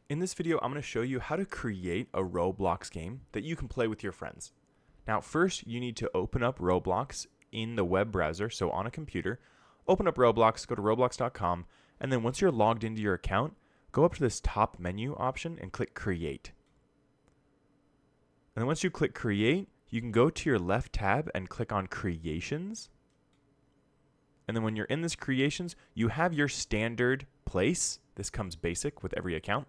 In this video, I'm going to show you how to create a Roblox game that you can play with your friends. Now, first, you need to open up Roblox in the web browser, so on a computer. Open up Roblox, go to roblox.com, and then once you're logged into your account, go up to this top menu option and click Create. And then once you click Create, you can go to your left tab and click on Creations. And then when you're in this Creations, you have your standard place. This comes basic with every account.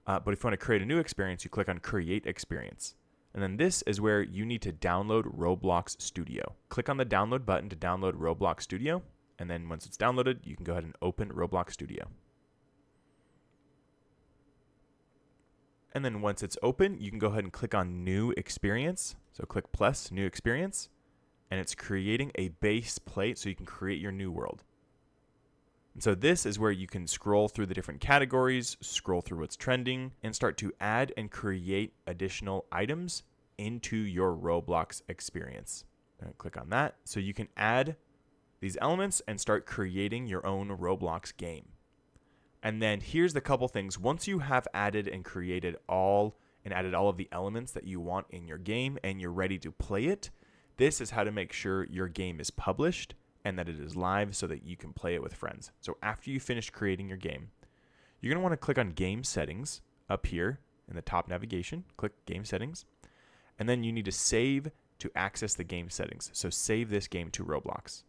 But if you want to create a new experience, you click on Create Experience. And then this is where you need to download Roblox Studio. Click on the download button to download Roblox Studio. And then once it's downloaded, you can go ahead and open Roblox Studio. And then once it's open, you can go ahead and click on New Experience. So click plus New Experience. And it's creating a base plate so you can create your new world. And so this is where you can scroll through the different categories, scroll through what's trending, and start to add and create additional items into your Roblox experience. Click on that. So you can add these elements and start creating your own Roblox game. And then here's the couple things. Once you have added and created all of the elements that you want in your game and you're ready to play it, this is how to make sure your game is published and that it is live so that you can play it with friends. So after you finish creating your game, you're going to want to click on Game Settings up here in the top navigation. Click Game Settings. And then you need to save to access the game settings. So save this game to Roblox.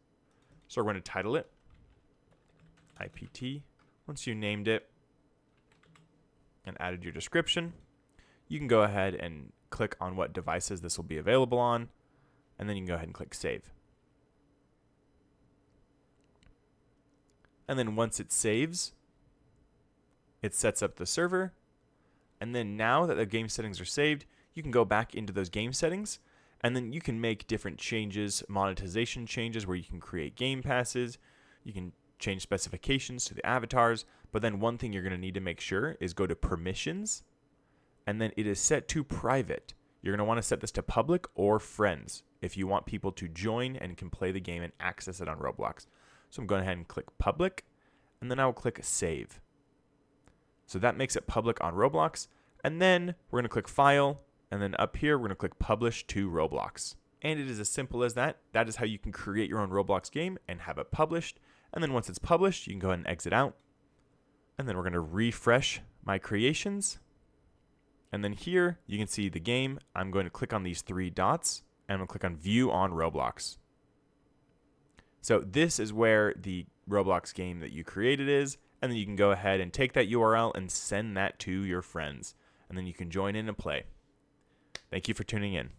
So we're going to title it IPT. Once you named it and added your description, you can go ahead and click on what devices this will be available on. And then you can go ahead and click Save. And then once it saves, it sets up the server. And then now that the game settings are saved, you can go back into those game settings. And then you can make different changes, monetization changes where you can create game passes. You can change specifications to the avatars. But then one thing you're going to need to make sure is go to permissions. And then it is set to private. You're going to want to set this to public or friends if you want people to join and can play the game and access it on Roblox. So I'm going ahead and click public, and then I will click save. So that makes it public on Roblox. And then we're going to click file, and then up here, we're going to click publish to Roblox. And it is as simple as that. That is how you can create your own Roblox game and have it published. And then once it's published, you can go ahead and exit out. And then we're going to refresh my creations. And then here you can see the game. I'm going to click on these three dots, and I'm going to click on view on Roblox. So this is where the Roblox game that you created is, and then you can go ahead and take that URL and send that to your friends, and then you can join in and play. Thank you for tuning in.